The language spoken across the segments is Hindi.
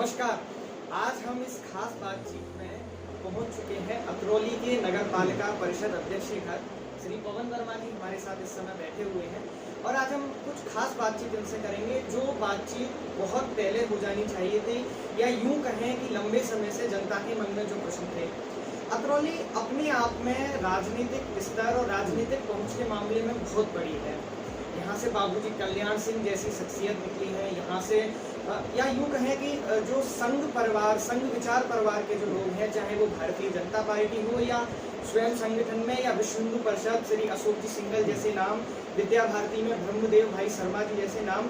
नमस्कार। आज हम इस खास बातचीत में पहुंच चुके हैं अतरौली के नगर पालिका परिषद अध्यक्ष के घर। श्री पवन वर्मा जी हमारे साथ इस समय बैठे हुए हैं और आज हम कुछ खास बातचीत इनसे करेंगे, जो बातचीत बहुत पहले हो जानी चाहिए थी, या यूं कहें कि लंबे समय से जनता के मन में जो प्रश्न थे। अतरौली अपने आप में राजनीतिक विस्तार और राजनीतिक पहुंच के मामले में बहुत बड़ी है। यहाँ से बाबूजी कल्याण सिंह जैसी शख्सियत निकली है, यहाँ से या यूं कहें कि जो संघ परिवार, संघ विचार परिवार के जो लोग हैं, चाहे वो भारतीय जनता पार्टी हो या स्वयं संगठन में या विश्व हिंदू परिषद, श्री अशोक जी सिंघल जैसे नाम, विद्या भारती में ब्रह्मदेव भाई शर्मा जी जैसे नाम,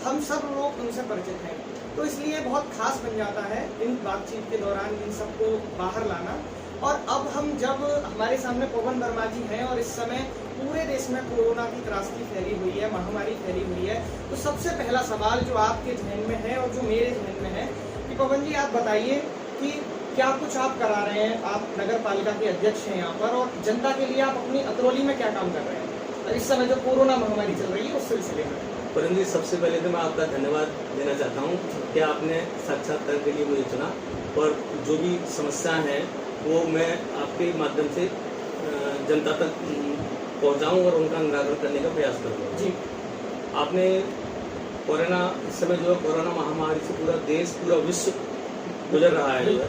हम सब लोग उनसे परिचित हैं। तो इसलिए बहुत खास बन जाता है इन बातचीत के दौरान इन सबको बाहर लाना। और अब हम जब हमारे सामने पवन वर्मा जी हैं और इस समय पूरे देश में कोरोना की त्रासदी फैली हुई है, महामारी फैली हुई है, तो सबसे पहला सवाल जो आपके जहन में है और जो मेरे जहन में है कि पवन जी आप बताइए कि क्या कुछ आप करा रहे हैं। आप नगर पालिका के अध्यक्ष हैं यहाँ पर, और जनता के लिए आप अपनी अतरौली में क्या काम कर रहे हैं और इस समय जो कोरोना महामारी चल रही है उस सिलसिले में। पवन जी, सबसे पहले तो मैं आपका धन्यवाद देना चाहता हूँ कि आपने साक्षात्कार के लिए मुझे चुना, और जो भी समस्याएं हैं वो मैं आपके माध्यम से जनता तक पहुंचाऊं और उनका निराकरण करने का प्रयास करूंगा। जी, आपने कोरोना, इस समय जो है कोरोना महामारी से पूरा देश, पूरा विश्व गुजर रहा है जो है,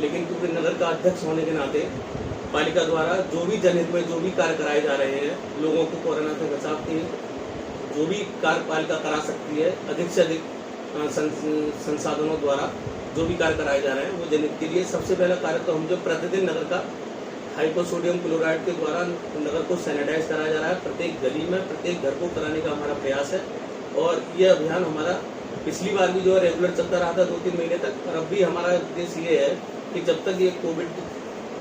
लेकिन क्योंकि नगर का अध्यक्ष होने के नाते पालिका द्वारा जो भी जनहित में जो भी कार्य कराए जा रहे हैं, लोगों को कोरोना से बचाव के जो भी कार्य पालिका करा सकती है, अधिक से अधिक संसाधनों द्वारा जो भी कार्य कराए जा रहे हैं वो जनहित के लिए। सबसे पहला कार्य तो हम जो प्रतिदिन नगर का हाइपोसोडियम क्लोराइड के द्वारा नगर को सैनिटाइज कराया जा रहा है, प्रत्येक गली में प्रत्येक घर को कराने का हमारा प्रयास है। और ये अभियान हमारा पिछली बार भी जो है रेगुलर चलता रहा था 2-3 महीने तक, और अब भी हमारा उद्देश्य ये है कि जब तक ये कोविड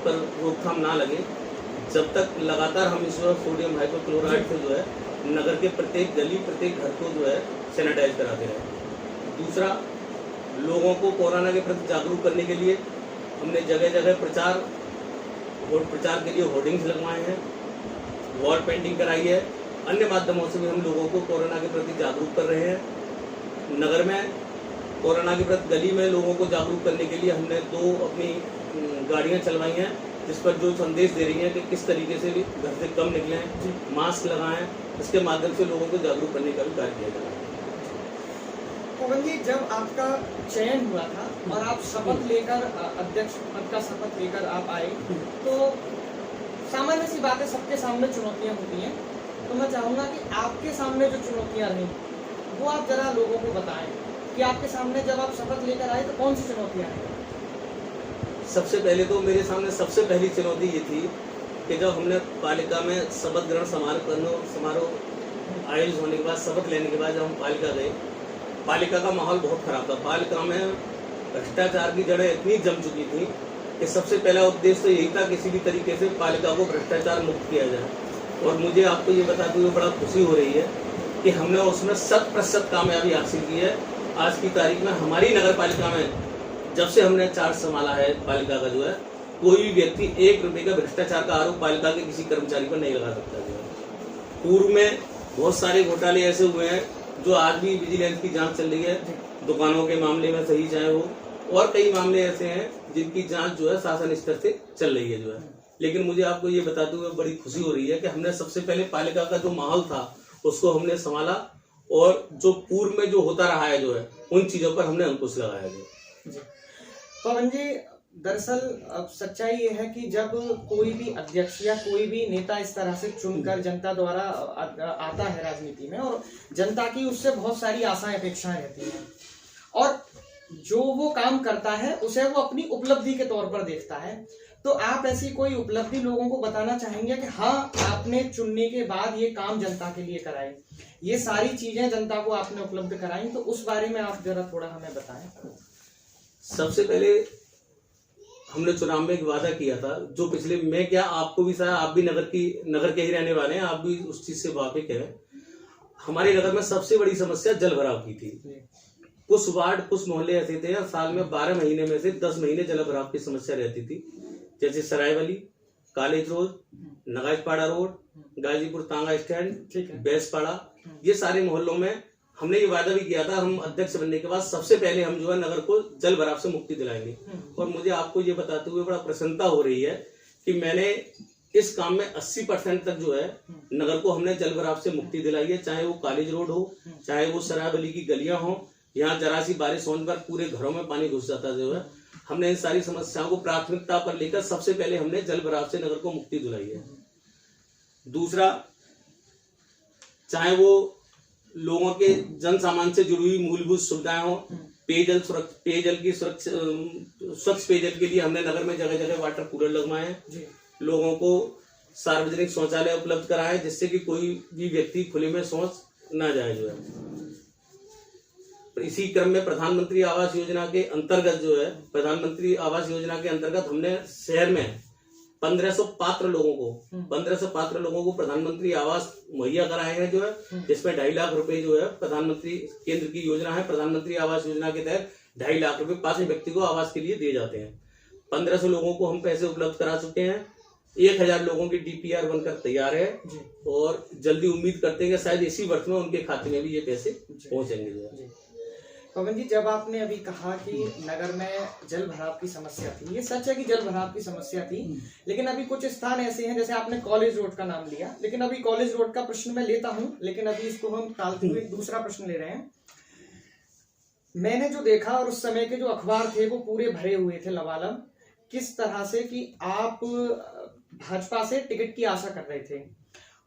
पर रोकथाम ना लगे, जब तक लगातार हम इस सोडियम हाइपोक्लोराइड से जो है नगर के प्रत्येक गली प्रत्येक घर को जो है सैनिटाइज कराते रहें। दूसरा, लोगों को कोरोना के प्रति जागरूक करने के लिए हमने जगह जगह प्रचार के लिए होर्डिंग्स लगवाए हैं, वॉल पेंटिंग कराई है, अन्य माध्यमों से भी हम लोगों को कोरोना के प्रति जागरूक कर रहे हैं। नगर में कोरोना के प्रति गली में लोगों को जागरूक करने के लिए हमने 2 अपनी गाड़ियां चलवाई हैं, जिस पर जो संदेश दे रही हैं कि किस तरीके से भी घर से कम निकलें, मास्क लगाएं, इसके माध्यम से लोगों को जागरूक करने का भी कार्य किया जा रहा है। पवन जी, जब आपका चयन हुआ था और आप शपथ लेकर, अध्यक्ष पद का शपथ लेकर आप आए, तो सामान्य सी बात है, सबके सामने चुनौतियां होती हैं। तो मैं चाहूंगा कि आपके सामने जो चुनौतियां रही वो आप जरा लोगों को बताएं कि आपके सामने जब आप शपथ लेकर आए तो कौन सी चुनौतियां आई। सबसे पहले तो मेरे सामने सबसे पहली चुनौती ये थी कि जब हमने पालिका में शपथ ग्रहण समारोह आयोजित होने के बाद, शपथ लेने के बाद जब हम पालिका गए, पालिका का माहौल बहुत खराब था। पालिका में भ्रष्टाचार की जड़ें इतनी जम चुकी थी कि सबसे पहला उद्देश्य तो यही था किसी भी तरीके से पालिका को भ्रष्टाचार मुक्त किया जाए। और मुझे आपको ये बताते हुए बड़ा खुशी हो रही है कि हमने उसमें 100% कामयाबी हासिल की है। आज की तारीख में हमारी नगर पालिका में जब से हमने चार्ज संभाला है पालिका का जो है, कोई भी व्यक्ति 1 रुपये का भ्रष्टाचार का आरोप पालिका के किसी कर्मचारी पर नहीं लगा सकता जो है। पूर्व में बहुत सारे घोटाले ऐसे हुए हैं जो आज भी विजिलेंस की जांच चल रही है, दुकानों के मामले में सही चाहे हो, और कई मामले ऐसे हैं जिनकी जांच जो है शासन स्तर से चल रही है जो है। लेकिन मुझे आपको ये बताते हुए बड़ी खुशी हो रही है कि हमने सबसे पहले पालिका का जो माहौल था उसको हमने संभाला, और जो पूर्व में जो होता रहा है जो है उन चीजों पर हमने अंकुश लगाया है। पवन जी, दरअसल अब सच्चाई ये है कि जब कोई भी अध्यक्ष या कोई भी नेता इस तरह से चुनकर जनता द्वारा आता है राजनीति में, और जनता की उससे बहुत सारी आशाएं अपेक्षाएं रहती हैं, और जो वो काम करता है उसे वो अपनी उपलब्धि के तौर पर देखता है। तो आप ऐसी कोई उपलब्धि लोगों को बताना चाहेंगे कि हाँ, आपने चुनने के बाद ये काम जनता के लिए कराए, ये सारी चीजें जनता को आपने उपलब्ध कराई, तो उस बारे में आप जरा थोड़ा हमें बताएं। सबसे पहले हमने चुनाव में एक वादा किया था, जो पिछले में क्या आपको भी, शायद आप भी नगर के ही रहने वाले हैं, आप भी उस चीज से वाकिफ हैं। हमारे नगर में सबसे बड़ी समस्या जल भराव की थी। कुछ वार्ड, कुछ मोहल्ले ऐसे थे साल में 12 महीने में से 10 महीने जल भराव की समस्या रहती थी, जैसे सरायवली, कॉलेज रोड, नगाइशपाड़ा रोड, गाजीपुर तांगा स्टैंड, बेसपाड़ा, ये सारे मोहल्लों में हमने ये वादा भी किया था, हम अध्यक्ष बनने के बाद सबसे पहले हम जो है नगर को जल भराव से मुक्ति दिलाएंगे। और मुझे आपको ये बताते हुए बड़ा प्रसन्नता हो रही है कि मैंने इस काम में 80% तक जो है नगर को हमने जल भराव से मुक्ति दिलाई है। चाहे वो कॉलेज रोड हो, चाहे वो सरायबली की गलियां हो, यहाँ जरा सी बारिश होने पर पूरे घरों में पानी घुस जाता जो है। हमने इन सारी समस्याओं को प्राथमिकता पर लेकर सबसे पहले हमने जल भराव से नगर को मुक्ति दिलाई है। दूसरा, चाहे वो लोगों के जन सामान से जुड़ी हुई मूलभूत सुविधाएं हो, पेयजल की स्वच्छ पेयजल के लिए हमने नगर में जगह जगह वाटर कूलर लगवाए हैं। लोगों को सार्वजनिक शौचालय उपलब्ध कराए जिससे कि कोई भी व्यक्ति खुले में शौच ना जाए जो है। इसी क्रम में प्रधानमंत्री आवास योजना के अंतर्गत जो है, प्रधानमंत्री आवास योजना के अंतर्गत हमने शहर में 1500 पात्र लोगों को प्रधानमंत्री आवास मुहैया कराए हैं जो है, जिसमें 2.5 लाख रुपए जो है प्रधानमंत्री केंद्र की योजना है। प्रधानमंत्री आवास योजना के तहत 2.5 लाख रुपए 5 व्यक्ति को आवास के लिए दिए जाते हैं। 1500 लोगों को हम पैसे उपलब्ध करा चुके हैं। 1000 लोगों की DPR बनकर तैयार है और जल्दी उम्मीद करते हैं कि शायद इसी वर्ष में उनके खाते में भी ये पैसे पहुंचेंगे जो है। पवन जी, जब आपने अभी कहा कि नगर में जल भराव की समस्या थी, ये सच है कि जल भराव की समस्या थी, लेकिन अभी कुछ स्थान ऐसे हैं, जैसे आपने कॉलेज रोड का नाम लिया, लेकिन अभी कॉलेज रोड का प्रश्न मैं लेता हूं, लेकिन अभी इसको हम टालते हुए दूसरा प्रश्न ले रहे हैं। मैंने जो देखा और उस समय के जो अखबार थे वो पूरे भरे हुए थे लबालब, किस तरह से कि आप भाजपा से टिकट की आशा कर रहे थे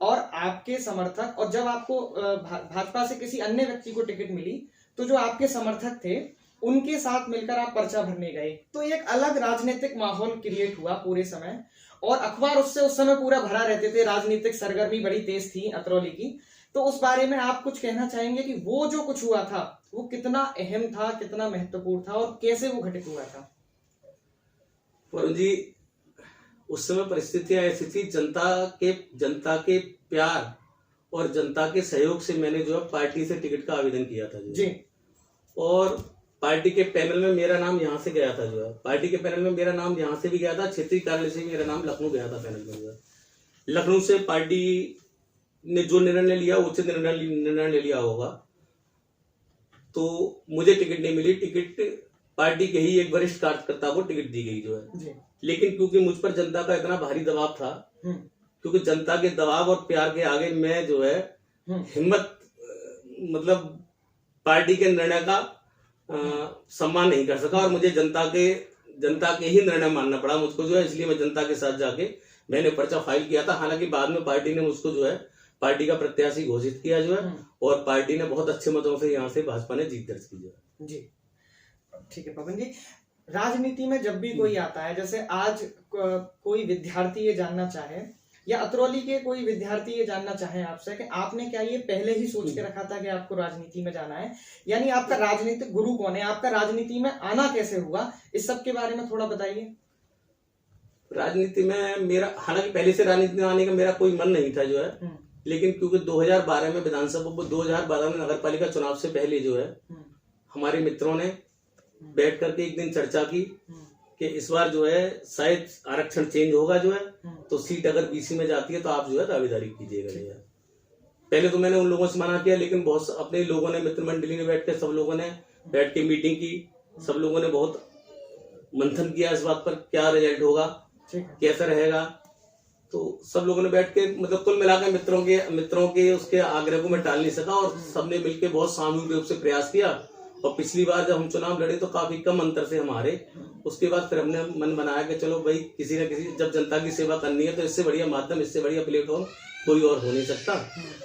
और आपके समर्थक, और जब आपको भाजपा से किसी अन्य व्यक्ति को टिकट मिली तो जो आपके समर्थक थे उनके साथ मिलकर आप पर्चा भरने गए, तो एक अलग राजनीतिक माहौल क्रिएट हुआ पूरे समय, और अखबार उससे उस समय पूरा भरा रहते थे। राजनीतिक सरगर्मी बड़ी तेज थी अतरौली की, तो उस बारे में आप कुछ कहना चाहेंगे कि वो जो कुछ हुआ था वो कितना अहम था, कितना महत्वपूर्ण था और कैसे वो घटित हुआ था? वरुण जी, उस समय परिस्थितियां ऐसी थी, जनता के प्यार और जनता के सहयोग से मैंने जो है पार्टी से टिकट का आवेदन किया था जी। और पार्टी के पैनल में मेरा नाम यहाँ से गया था जो है, पार्टी के पैनल में मेरा नाम यहाँ से भी गया था, क्षेत्रीय कार्यालय से मेरा नाम लखनऊ गया था पैनल में जो है। लखनऊ से पार्टी ने जो निर्णय लिया उचित निर्णय ले लिया होगा, तो मुझे टिकट नहीं मिली। टिकट पार्टी के ही एक वरिष्ठ कार्यकर्ता को टिकट दी गई जो है, लेकिन क्योंकि मुझ पर जनता का इतना भारी दबाव था, क्योंकि जनता के दबाव और प्यार के आगे मैं जो है हिम्मत, मतलब पार्टी के निर्णय का सम्मान नहीं कर सका और मुझे जनता के ही निर्णय मानना पड़ा मुझको जो है। इसलिए मैं जनता के साथ जाके मैंने पर्चा फाइल किया था। हालांकि बाद में पार्टी ने मुझको जो है पार्टी का प्रत्याशी घोषित किया जो है, और पार्टी ने बहुत अच्छे मतों से यहाँ से भाजपा ने जीत दर्ज की जो है। जी ठीक है पवन जी, राजनीति में जब भी कोई आता है, जैसे आज कोई विद्यार्थी ये जानना चाहे या अतरौली के कोई विद्यार्थी ये जानना चाहे आपसे कि आपने क्या ये पहले ही सोच के रखा था कि आपको राजनीति में जाना है, यानी आपका राजनीतिक गुरु कौन है, आपका राजनीति में आना कैसे हुआ, इस सब के बारे में थोड़ा बताइए। राजनीति में मेरा, हालांकि पहले से राजनीति में आने का मेरा कोई मन नहीं था जो है, लेकिन क्योंकि 2012 में विधानसभा, 2012 में नगर पालिका चुनाव से पहले जो है हमारे मित्रों ने बैठ करके एक दिन चर्चा की कि इस बार जो है शायद आरक्षण चेंज होगा जो है, तो सीट अगर BC में जाती है तो आप जो है दावेदारी कीजिएगा जो है। पहले तो मैंने उन लोगों से मना किया, लेकिन बहुत अपने लोगों ने, मित्र मंडली में बैठ के सब लोगों ने बैठ के मीटिंग की, सब लोगों ने बहुत मंथन किया इस बात पर क्या रिजल्ट होगा, कैसा रहेगा। तो सब लोगों ने बैठ के, मतलब कुल मिलाकर मित्रों के उसके आग्रह को मैं टाल नहीं सका और सबने मिलकर बहुत सामूहिक रूप से प्रयास किया। और पिछली बार जब हम चुनाव लड़े तो काफी कम अंतर से हम हारे। उसके बाद फिर हमने मन बनाया कि चलो भाई, किसी न किसी, जब जनता की सेवा करनी है तो इससे बढ़िया माध्यम, इससे बढ़िया प्लेटफॉर्म कोई और हो नहीं सकता।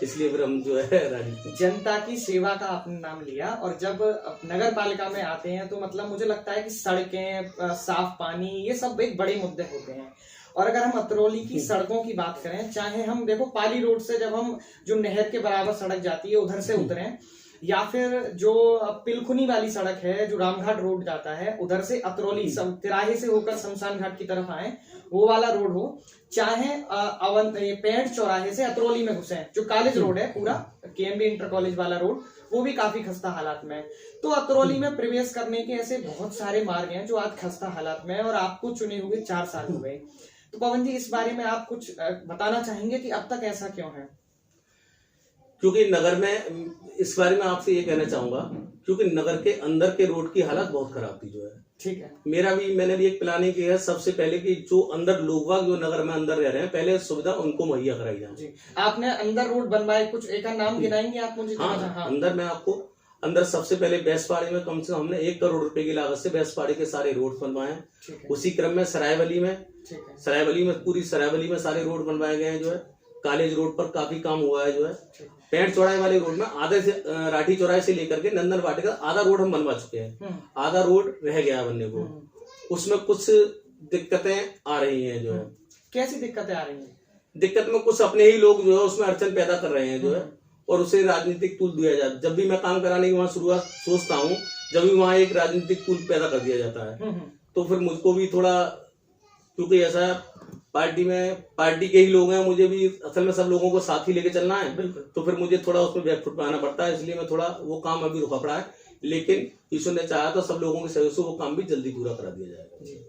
इसलिए फिर हम जो है राजनीति, जनता की सेवा का आपने नाम लिया, और जब नगर पालिका में आते हैं तो मतलब मुझे लगता है कि सड़कें, साफ पानी, ये सब एक बड़े मुद्दे होते हैं। और अगर हम अतरौली की सड़कों की बात करें, चाहे हम देखो पाली रोड से जब हम जो नहर के बराबर सड़क जाती है उधर से उतरें, या फिर जो पिलखुनी वाली सड़क है जो रामघाट रोड जाता है उधर से अतरौली तिराहे से होकर शमशान घाट की तरफ आए, वो वाला रोड हो, चाहे पेड़ चौराहे से अतरौली में घुसे, जो कॉलेज रोड है पूरा KMB इंटर कॉलेज वाला रोड, वो भी काफी खस्ता हालात में है। तो अतरौली में प्रवेश करने के ऐसे बहुत सारे मार्ग हैं जो आज खस्ता हालात में है, और आपको चुने हुए 4 साल हो गए। तो पवन जी, इस बारे में आप कुछ बताना चाहेंगे कि अब तक ऐसा क्यों है? क्योंकि नगर में इस बारे में आपसे ये कहना चाहूंगा, क्योंकि नगर के अंदर के रोड की हालत बहुत खराब थी जो है। ठीक है। मैंने भी एक प्लानिंग की है सबसे पहले कि जो अंदर लोग बाग जो नगर में अंदर रह रहे हैं पहले सुविधा उनको मुहैया कराई जाए। जी, आपने अंदर रोड बनवाए, कुछ एक नाम गिनाएंगे आप मुझे? हाँ, अंदर मैं आपको अंदर सबसे पहले बैसपाड़ी में कम से कम हमने 1 करोड़ रुपए की लागत से बैसपाड़ी के सारे रोड बनवाए हैं। उसी क्रम में सरायवली में पूरी सरायवली में सारे रोड बनवाए गए हैं जो है। कॉलेज रोड पर काफी काम हुआ है जो है। 65 चौड़ाई वाले रोड में आधे से राठी चौराहे से लेकर के नंदन वाटिका आधा रोड हम बनवा चुके हैं, आधा रोड रह गया बनने को। उसमें कुछ दिक्कतें आ रही हैं जो है। कैसी दिक्कतें आ रही हैं? दिक्कत में कुछ अपने ही लोग जो है उसमें अड़चन पैदा कर रहे हैं जो है, और उसे राजनीतिक टूल दिया जाता है। जब भी मैं काम कराने की वहां शुरुआत सोचता हूँ, जब भी वहां एक राजनीतिक टूल पैदा कर दिया जाता है तो फिर मुझको भी थोड़ा, क्योंकि ऐसा पार्टी के ही लोग हैं, मुझे भी असल में सब लोगों को साथ ही लेके चलना है, तो फिर मुझे थोड़ा उसमें बैकफुट पे आना पड़ता है। इसलिए मैं थोड़ा वो काम अभी रुका पड़ा है, लेकिन ईश्वर ने चाहा तो सब लोगों के सहयोग से वो काम भी जल्दी पूरा करा दिया जाएगा।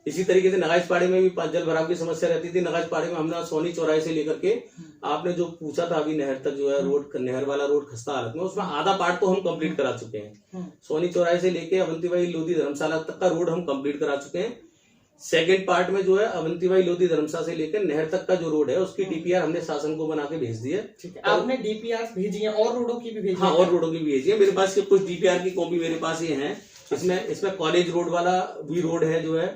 इसी तरीके से नगाइशपाड़ी में भी जल भराव की समस्या रहती थी। नगाइशपाड़ी में हमने सोनी चौराहे से लेकर के आपने जो पूछा था अभी नहर तक जो है रोड, नहर वाला रोड खस्ता हालत में, उसमें आधा पार्ट तो हम कंप्लीट करा चुके हैं। सोनी चौराहे से लेके अवंतीबाई लोधी धर्मशाला तक का रोड हम कंप्लीट करा चुके हैं। सेकेंड पार्ट में जो है अवंतीबाई लोधी धर्मशाला से लेकर नहर तक का जो रोड है उसकी डीपीआर हमने शासन को बना के भेज दी है। आपने डीपीआर भेजी है और रोडों की भी भेजी? हाँ, और रोडों की भी भेजी है। मेरे पास कुछ डीपीआर की कॉपी मेरे पास ये है। इसमें कॉलेज रोड वाला भी रोड है जो है,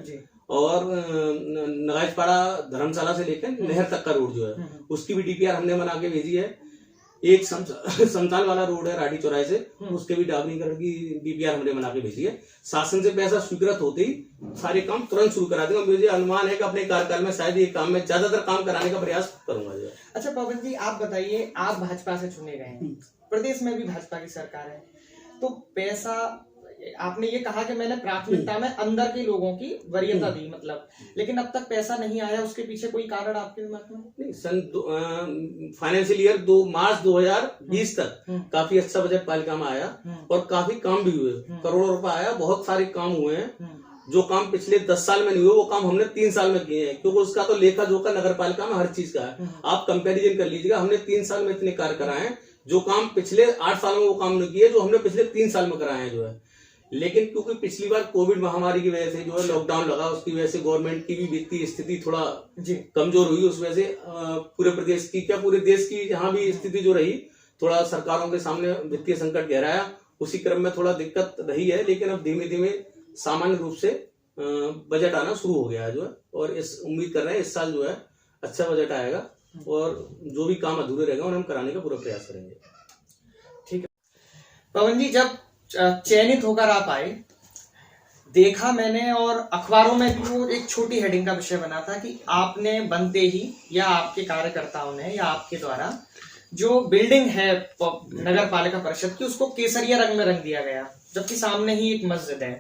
और नगाइशपाड़ा धर्मशाला से लेकर नहर तक का रोड जो है उसकी भी डीपीआर हमने बना के भेजी है। एक समताल वाला रोड है राठी चौराहे से, उसके भी डाबनीकरण की डीपीआर हमने बना के भेजी है। शासन से पैसा स्वीकृत होते ही सारे काम तुरंत शुरू करा देंगे। मुझे अनुमान है कि अपने कार्यकाल में शायद ये काम में ज्यादातर काम कराने का प्रयास करूंगा जो है। अच्छा पवन जी, आप बताइए, आप भाजपा से चुने गए हैं, प्रदेश में भी भाजपा की सरकार है, तो पैसा आपने ये कहा कि मैंने प्राथमिकता में अंदर के लोगों की वरीयता दी, मतलब, लेकिन अब तक पैसा नहीं आया, उसके पीछे कोई कारण आपके दिमाग में? नहीं, सन फाइनेंशियल ईयर मार्च 2020 तक काफी अच्छा बजट पालिका में आया और काफी काम भी हुए, करोड़ों रुपए आया, बहुत सारे काम हुए हैं। जो काम पिछले 10 साल में नहीं हुए वो काम हमने 3 साल में किए हैं, क्योंकि उसका तो लेखा जोखा नगर पालिका में हर चीज का है। आप कंपेरिजन कर लीजिएगा, हमने 3 साल में इतने कार्य कराए हैं जो काम पिछले 8 साल में वो काम नहीं किए जो हमने पिछले 3 साल में कराए हैं जो है। लेकिन क्योंकि पिछली बार कोविड महामारी की वजह से जो है लॉकडाउन लगा, उसकी वजह से गवर्नमेंट की भी वित्तीय स्थिति थोड़ा कमजोर हुई। उस वजह से पूरे प्रदेश की क्या पूरे देश की जहां भी स्थिति जो रही, थोड़ा सरकारों के सामने वित्तीय संकट गहराया। उसी क्रम में थोड़ा दिक्कत रही है, लेकिन अब धीमे धीमे सामान्य रूप से बजट आना शुरू हो गया है जो है, और उम्मीद कर रहे हैं इस साल जो है अच्छा बजट आएगा और जो भी काम अधूरे रहेगा उन्हें हम कराने का पूरा प्रयास करेंगे। ठीक है पवन जी, जब चयनित होकर आप आए, देखा मैंने और अखबारों में भी वो एक छोटी हेडिंग का विषय बना था कि आपने बनते ही या आपके कार्यकर्ताओं ने या आपके द्वारा जो बिल्डिंग है नगर पालिका परिषद की उसको केसरिया रंग में रंग दिया गया, जबकि सामने ही एक मस्जिद है।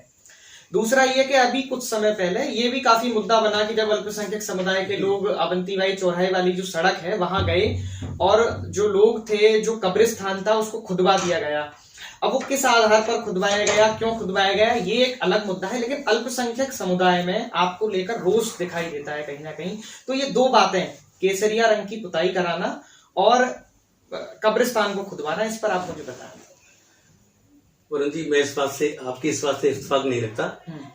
दूसरा ये कि अभी कुछ समय पहले ये भी काफी मुद्दा बना कि जब अल्पसंख्यक समुदाय के लोग अवंतीबाई चौराहे वाली जो सड़क है वहां गए और जो लोग थे, जो कब्रिस्तान था उसको खुदवा दिया गया। अब वो किस आधार पर खुदवाया गया, क्यों खुदवाया गया, ये एक अलग मुद्दा है, लेकिन अल्पसंख्यक समुदाय में आपको लेकर रोष दिखाई देता है कहीं ना कहीं। तो ये दो बातें, केसरिया रंग की पुताई कराना और कब्रिस्तान को खुदवाना, इस पर आप मुझे बताएं। वरुण जी, मैं इस बात से आपकी इस बात से इत्तेफाक नहीं रखता,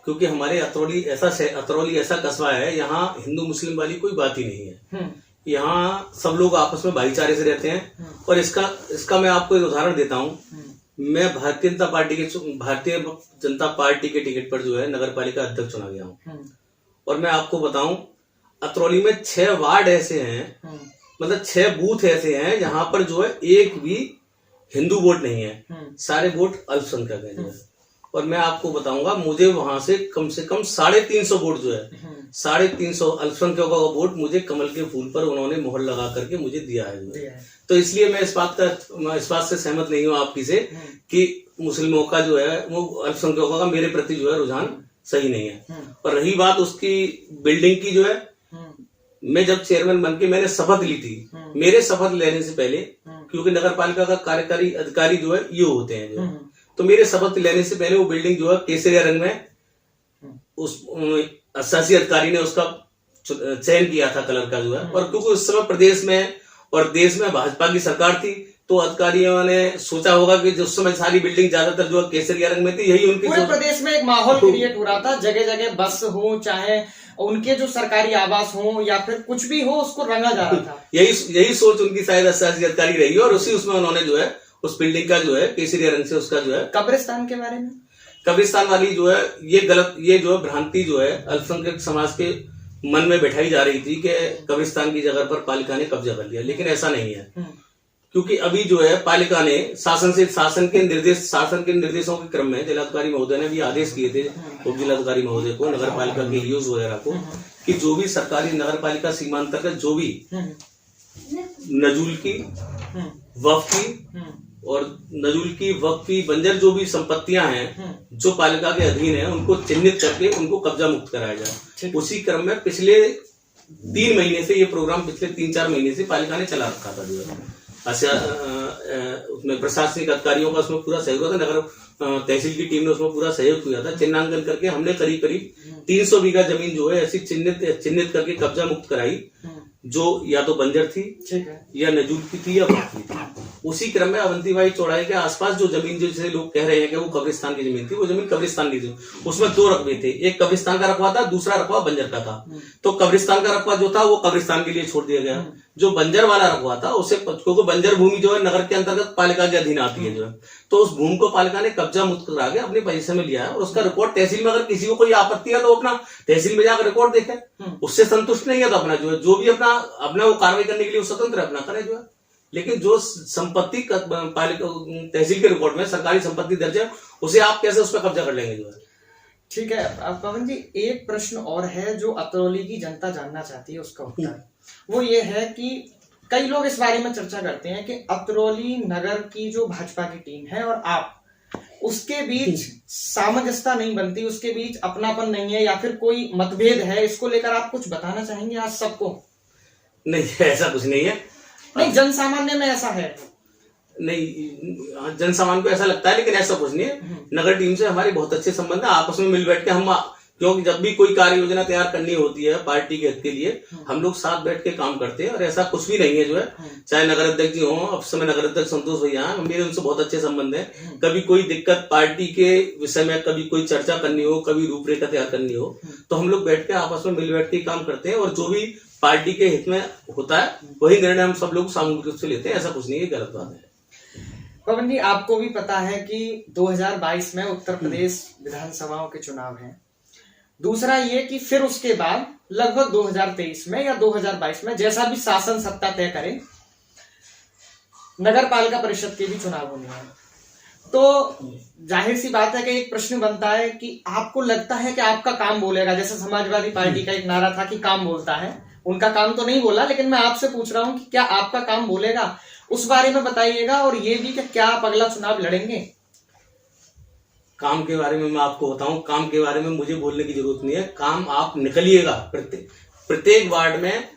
क्योंकि हमारे अतरौली ऐसा कस्बा है, यहाँ हिंदू मुस्लिम वाली कोई बात ही नहीं है। यहाँ सब लोग आपस में भाईचारे से रहते हैं। और इसका मैं आपको एक उदाहरण देता हूँ। मैं भारतीय जनता पार्टी के टिकट पर जो है नगर पालिका अध्यक्ष चुना गया हूँ, और मैं आपको बताऊं अतरौली में 6 वार्ड ऐसे हैं, मतलब 6 बूथ ऐसे हैं जहां पर जो है एक भी हिंदू वोट नहीं है, सारे वोट अल्पसंख्यक है जो है। और मैं आपको बताऊंगा, मुझे वहां से कम 350 वोट जो है, 350 अल्पसंख्यकों का वोट मुझे कमल के फूल पर उन्होंने मोहर लगा करके मुझे दिया है। तो इसलिए मैं इस बात से सहमत नहीं हूँ आपकी से कि मुस्लिमों का जो है वो अल्पसंख्यकों का मेरे प्रति जो है रुझान सही नहीं है। और रही बात उसकी बिल्डिंग की जो है, मैं जब चेयरमैन बन के मैंने शपथ ली थी, मेरे शपथ लेने से पहले, क्योंकि नगर पालिका का कार्यकारी अधिकारी जो है ये होते हैं जो, तो मेरे शपथ लेने से पहले वो बिल्डिंग जो है केसरिया रंग में, उस शासी अधिकारी ने उसका चयन किया था कलर का जो है। और क्योंकि उस समय प्रदेश में और देश में भाजपा की सरकार थी, तो अधिकारियों ने सोचा होगा कि जिस समय सारी बिल्डिंग ज्यादातर जो केसरिया रंग में थी, यही उनकी पूरे प्रदेश में एक माहौल क्रिएट हो रहा था, जगह जगह बस हो, चाहे उनके जो सरकारी आवास हो या फिर कुछ भी हो, उसको रंगा जा रहा था। यही सोच उनकी शायद अधिकारी रही और उसमें उन्होंने जो है उस बिल्डिंग का जो है केसरिया रंग से उसका जो है। कब्रिस्तान के बारे में, कब्रिस्तान वाली जो है ये गलत, ये जो है भ्रांति जो है अल्पसंख्यक समाज के मन में बैठाई जा रही थी कि कब्रिस्तान की जगह पर पालिका ने कब्जा कर लिया, लेकिन ऐसा नहीं है। क्योंकि अभी जो है पालिका ने शासन के निर्देशों के क्रम में जिलाधिकारी महोदय ने भी आदेश किए थे उप जिलाधिकारी महोदय को, नगर पालिका के यूज वगैरह को, कि जो भी सरकारी नगर पालिका सीमांतर्गत जो भी नजूल की, वक्फ की और नजूल की, वक्फ की, बंजर जो भी संपत्तियां हैं जो पालिका के अधीन है, उनको चिन्हित करके उनको कब्जा मुक्त कराया जाए। उसी क्रम में पिछले 3 महीने से ये प्रोग्राम, पिछले 3-4 महीने से पालिका ने चला रखा था। जो है उसमें प्रशासनिक अधिकारियों का उसमें पूरा सहयोग था, नगर तहसील की टीम ने उसमें पूरा सहयोग किया था। चिन्हांकन करके हमने करीब 300 बीघा जमीन जो है ऐसी चिन्हित करके कब्जा मुक्त कराई, जो या तो बंजर थी या नजूल की थी या बाकी थी। उसी क्रम में अवंती भाई चौड़ाई के आसपास जो जमीन, जिसे लोग कह रहे हैं कि वो कब्रिस्तान की जमीन थी, वो जमीन कब्रिस्तान की थी। उसमें 2 रकबे थे, एक कब्रिस्तान का रकबा था, दूसरा रकबा बंजर का था। तो कब्रिस्तान का रकबा जो था वो कब्रिस्तान के लिए छोड़ दिया गया। जो बंजर वाला रकबा था उसे, क्योंकि बंजर भूमि जो है नगर के अंतर्गत पालिका के अधीन आती है जो है, तो उस भूमि को पालिका ने कब्जा मुक्त करा के अपने पोजीशन में लिया है। और उसका रिकॉर्ड तहसील में, अगर किसी को कोई आपत्ति है तो अपना तहसील में जाकर रिकॉर्ड देखे, उससे संतुष्ट नहीं है तो अपना जो है, जो भी अपना वो कार्रवाई करने के लिए स्वतंत्र है, अपना करे जो है। लेकिन जो संपत्ति पालिका तहसील के रिकॉर्ड में सरकारी संपत्ति दर्ज है, उसे आप कैसे उस पर कब्जा कर लेंगे जो है। ठीक है पवन जी, एक प्रश्न और है जो अतरौली की जनता जानना चाहती है, उसका उत्तर वो ये है कि कई लोग इस बारे में चर्चा करते हैं कि अतरौली नगर की जो भाजपा की टीम है और आप, उसके बीच सामंजस्यता नहीं बनती, उसके बीच अपनापन नहीं है या फिर कोई मतभेद है, इसको लेकर आप कुछ बताना चाहेंगे आज सबको? नहीं, ऐसा कुछ नहीं है। नहीं, जनसामान्य में ऐसा है नहीं, जनसामान्य को ऐसा लगता है, लेकिन ऐसा कुछ नहीं है। नगर टीम से हमारे बहुत अच्छे संबंध है, आपस में मिल बैठ के हम, क्योंकि जब भी कोई कार्य योजना तैयार करनी होती है पार्टी के हित के लिए, हम लोग साथ बैठ के काम करते हैं। और ऐसा कुछ भी नहीं है जो है, चाहे नगर अध्यक्ष जी हो, अब समय नगर अध्यक्ष संतोष भैया हैं, मेरे उनसे बहुत अच्छे संबंध है। कभी कोई दिक्कत पार्टी के विषय में, कभी कोई चर्चा करनी हो, कभी रूपरेखा तैयार करनी हो, तो हम लोग बैठ के आपस में मिल बैठ के काम करते हैं। और जो भी पार्टी के हित में होता है वही निर्णय हम सब लोग सामूहिक रूप से लेते हैं। ऐसा कुछ नहीं है, गलत बात है। पवन जी, आपको भी पता है कि 2022 में उत्तर प्रदेश विधानसभाओं के चुनाव हैं। दूसरा ये कि फिर उसके बाद लगभग 2023 में या 2022 में, जैसा भी शासन सत्ता तय करे, नगर पालिका परिषद के भी चुनाव होने हैं। तो जाहिर सी बात है कि एक प्रश्न बनता है कि आपको लगता है कि आपका काम बोलेगा? जैसे समाजवादी पार्टी का एक नारा था कि काम बोलता है, उनका काम तो नहीं बोला, लेकिन मैं आपसे पूछ रहा हूं कि क्या आपका काम बोलेगा? उस बारे में बताइएगा। और ये भी कि क्या आप अगला चुनाव लड़ेंगे? काम के बारे में मैं आपको बताऊं, काम के बारे में मुझे बोलने की जरूरत नहीं है। काम आप निकलिएगा, प्रत्येक वार्ड में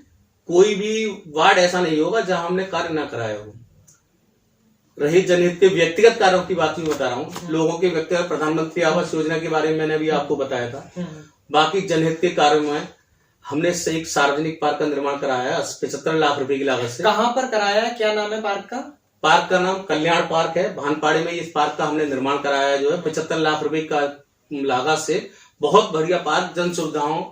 कोई भी वार्ड ऐसा नहीं होगा जहां हमने कार्य ना कराया हो। रहे जनहित के व्यक्तिगत कार्यों की बात भी बता रहा हूँ, लोगों के व्यक्तिगत, प्रधानमंत्री आवास योजना के बारे में मैंने अभी आपको बताया था। बाकी जनहित के कार्यों में हमने एक सार्वजनिक पार्क का निर्माण कराया है 75 लाख रुपए की लागत से। कहाँ पर कराया है, क्या नाम है पार्क का? पार्क का नाम कल्याण पार्क है, भानपाड़े में। इस पार्क का हमने निर्माण कराया जो है 75 लाख रुपए का लागत से। बहुत बढ़िया पार्क, जन सुविधाओं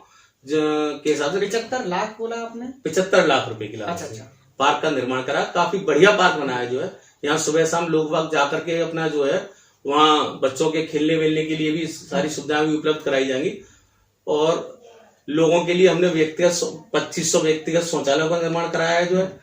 के साथ। 75 लाख बोला आपने? 75 लाख रुपए की लागत से पार्क का निर्माण करा। काफी बढ़िया पार्क बनाया जो है। यहाँ सुबह शाम लोग वक्त जाकर के अपना जो है, वहाँ बच्चों के खेलने वेलने के लिए भी सारी सुविधाएं भी उपलब्ध कराई जाएंगी। और लोगों के लिए हमने 2500 व्यक्तिगत शौचालयों का निर्माण कराया है जो है।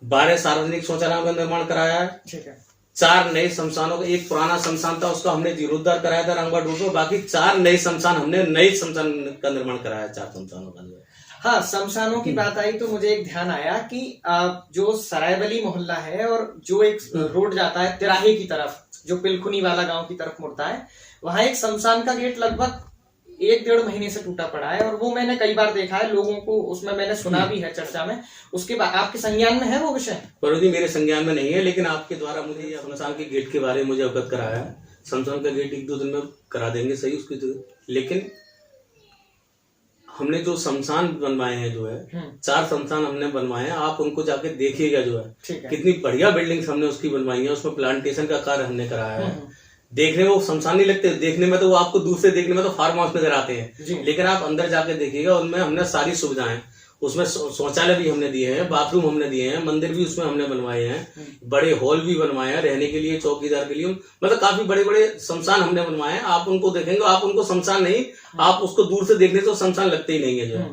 12 सार्वजनिक शौचालयों का निर्माण कराया है। ठीक है। 4 नए शमशानों का, एक पुराना शमशान था उसका हमने जीर्णोद्धार कराया था रामगढ़ रोड पर। बाकी 4 नए शमशान, हमने नए शमशान का निर्माण कराया 4 शमशानों का जो है। हाँ, शमशानों की बात आई तो मुझे एक ध्यान आया कि जो सरायबली मोहल्ला है और जो एक रोड जाता है तिराहे की तरफ, जो पिलखुनी वाला गांव की तरफ मुड़ता है, वहां एक शमशान का गेट लगभग 1-1.5 महीने से टूटा पड़ा है। और वो मैंने कई बार देखा है, लोगों को उसमें मैंने सुना भी है चर्चा में। उसके बाद आपके संज्ञान में है वो विषय? परो जी, मेरे संज्ञान में नहीं है, लेकिन आपके द्वारा मुझे ये शमशान के गेट के बारे में मुझे अवगत कराया है। शमशान का गेट 1-2 दिन में करा देंगे सही उसकी। लेकिन हमने जो शमशान बनवाए हैं जो है 4 शमशान हमने बनवाए हैं, आप उनको जाके देखिएगा जो है ठीक है। कितनी बढ़िया बिल्डिंग्स हमने उसकी बनवाई है, उसमें प्लांटेशन का कार्य हमने कराया है। देखने में वो शमशान नहीं लगते, देखने में तो वो आपको दूर से देखने में तो फार्म हाउस नजर आते हैं, लेकिन आप अंदर जाके देखिएगा उनमें हमने सारी सुविधाएं, उसमें शौचालय भी हमने दिए हैं, बाथरूम हमने दिए हैं, मंदिर भी उसमें हमने बनवाए हैं, बड़े हॉल भी बनवाए हैं रहने के लिए, चौकीदार के लिए, मतलब काफी बड़े बड़े शमशान हमने बनवाए हैं। आप उनको देखेंगे, आप उनको शमशान नहीं, आप उसको दूर से देखने तो शमशान लगते ही नहीं है जो है।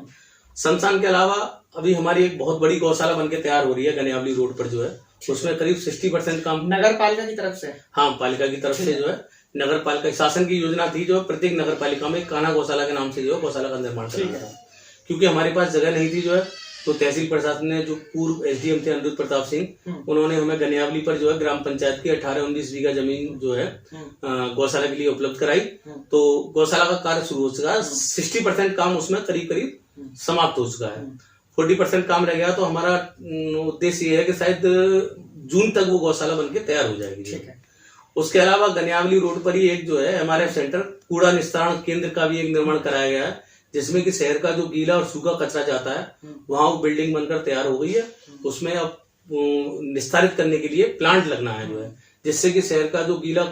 शमशान के अलावा अभी हमारी एक बहुत बड़ी गौशाला बनके तैयार हो रही है गनियावली रोड पर जो है, उसमें करीब 60% काम नगर पालिका की तरफ से, हाँ पालिका की तरफ से जो है, नगर पालिका शासन की योजना थी जो प्रत्येक नगर पालिका में कान्हा गौशाला के नाम से जो है गौशाला का निर्माण करना था। क्योंकि हमारे पास जगह नहीं थी जो है, तो तहसील प्रशासन ने, जो पूर्व एसडीएम थे अनिरुद्ध प्रताप सिंह, उन्होंने हमें गनियावली पर जो है ग्राम पंचायत की 18-19 बीघा जमीन जो है गौशाला के लिए उपलब्ध कराई। तो गौशाला का कार्य शुरू हो चुका है, 60% काम उसमें करीब करीब समाप्त हो चुका है, 40% काम रह गया। तो हमारा उद्देश्य ये है कि शायद जून तक वो गौशाला बनके तैयार हो जाएगी। उसके अलावा गनियावली रोड पर ही एक जो है MRF सेंटर कूड़ा निस्तारण केंद्र का भी एक निर्माण कराया गया है, जिसमें कि शहर का जो गीला और सूखा कचरा जाता है वहां वो बिल्डिंग बनकर तैयार हो गई है। उसमें अब निस्तारित करने के लिए प्लांट लगना है जो है, जिससे कि शहर का जो गीला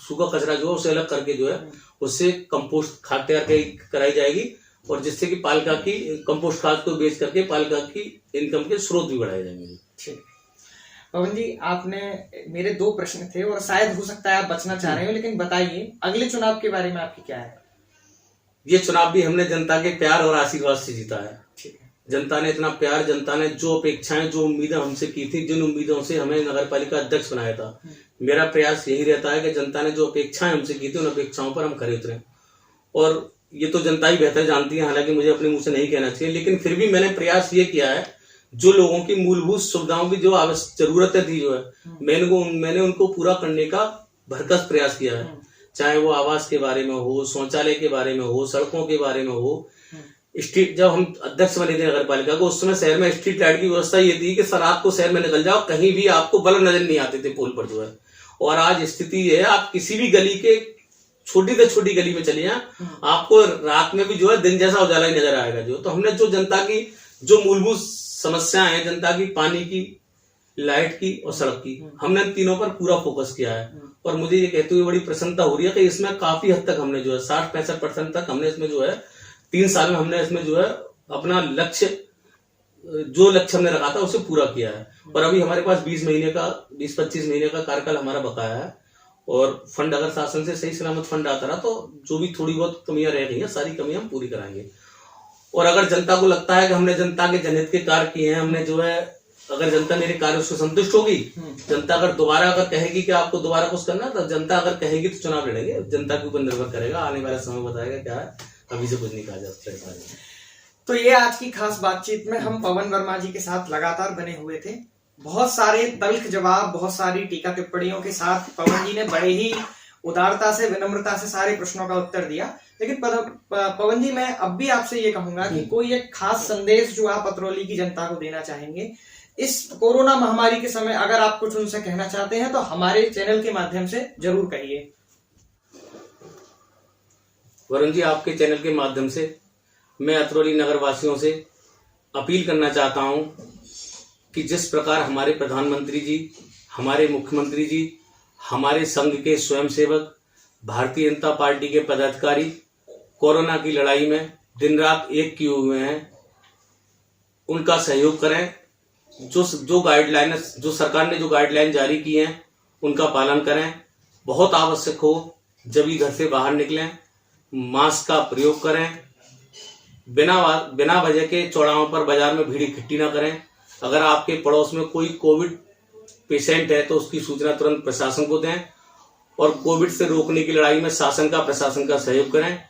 सूखा कचरा जो है उसे अलग करके जो है उससे कंपोस्ट खाद तैयार कराई जाएगी, और जिससे कि पालिका की कंपोस्ट खाद को बेच करके पालिका की इनकम के स्रोत भी बढ़ाए जाएंगे। ठीक। पवन जी, आपने, मेरे 2 प्रश्न थे और शायद हो सकता है आप बचना चाह रहे हो, लेकिन बताइए अगले चुनाव के बारे में आपकी क्या है? ये चुनाव भी हमने जनता के प्यार और आशीर्वाद से जीता है। ठीक है। जनता ने इतना प्यार, जनता ने जो अपेक्षाएं, जो उम्मीदें हमसे की थी, जिन उम्मीदों से हमें नगर पालिका अध्यक्ष बनाया था, मेरा प्रयास यही रहता है कि जनता ने जो अपेक्षाएं हमसे की थी उन अपेक्षाओं पर हम खरे उतरे। और ये तो जनता ही बेहतर जानती है, हालांकि मुझे अपने मुंह से नहीं कहना चाहिए, लेकिन फिर भी मैंने प्रयास ये किया है, जो लोगों की मूलभूत सुविधाओं की जो जरूरतें थी जो है मैंने उनको पूरा करने का भरसक प्रयास किया है, चाहे वो आवास के बारे में हो, शौचालय के बारे में हो, सड़कों के बारे में हो। स्ट्रीट, जब हम अध्यक्ष बने थे नगर पालिका को, उस समय शहर में स्ट्रीट लाइट की व्यवस्था ये थी कि सर रात को शहर में निकल जाओ, कहीं भी आपको बल्ब नजर नहीं आते थे पोल पर जो है। और आज स्थिति ये है, आप किसी भी गली के छोटी से छोटी गली में चले जाएं, आपको रात में भी जो है दिन जैसा उजाला ही नजर आएगा जो। तो हमने जो जनता की जो मूलभूत समस्याएं हैं, जनता की पानी की, लाइट की और सड़क की, हमने तीनों पर पूरा फोकस किया है। और मुझे ये कहते हुए बड़ी प्रसन्नता हो रही है कि इसमें काफी हद तक हमने जो है 60-65% तक हमने इसमें जो है 3 साल में हमने इसमें जो है अपना लक्ष्य, जो लक्ष्य हमने रखा था उसे पूरा किया है। और अभी हमारे पास 20-25 महीने का कार्यकाल हमारा बकाया है, और फंड अगर शासन से सही सलामत फंड आता रहा तो जो भी थोड़ी बहुत कमियां रह गई हैं सारी कमियां हम पूरी कराएंगे। और अगर जनता को लगता है कि हमने जनता के जनहित के कार्य किए हैं, हमने जो है, अगर जनता मेरे कार्य से संतुष्ट होगी, जनता अगर दोबारा अगर कहेगी कि आपको दोबारा कुछ करना, तो जनता अगर कहेगी तो चुनाव लड़ेंगे। जनता के ऊपर निर्भर करेगा, आने वाला समय बताएगा क्या है, अभी से कुछ नहीं कहा जा सकता। तो ये आज की खास बातचीत में हम पवन वर्मा जी के साथ लगातार बने हुए थे। बहुत सारे तल्ख जवाब, बहुत सारी टीका टिप्पणियों के साथ पवन जी ने बड़े ही उदारता से, विनम्रता से सारे प्रश्नों का उत्तर दिया। लेकिन पवन जी, मैं अब भी आपसे ये कहूंगा कि कोई एक खास संदेश जो आप अतरौली की जनता को देना चाहेंगे इस कोरोना महामारी के समय, अगर आप कुछ उनसे कहना चाहते हैं तो हमारे चैनल के माध्यम से जरूर कहिए। वरुण जी, आपके चैनल के माध्यम से मैं अतरौली नगर वासियों से अपील करना चाहता हूं कि जिस प्रकार हमारे प्रधानमंत्री जी, हमारे मुख्यमंत्री जी, हमारे संघ के स्वयंसेवक, भारतीय जनता पार्टी के पदाधिकारी कोरोना की लड़ाई में दिन रात एक किए हुए हैं, उनका सहयोग करें। जो गाइडलाइन, जो सरकार ने जो गाइडलाइन जारी की हैं उनका पालन करें। बहुत आवश्यक हो जब भी घर से बाहर निकलें, मास्क का प्रयोग करें। बिना वजह के चौराहों पर बाजार में भीड़ इकट्ठी ना करें। अगर आपके पड़ोस में कोई कोविड पेशेंट है तो उसकी सूचना तुरंत प्रशासन को दें, और कोविड से रोकने की लड़ाई में शासन का, प्रशासन का सहयोग करें।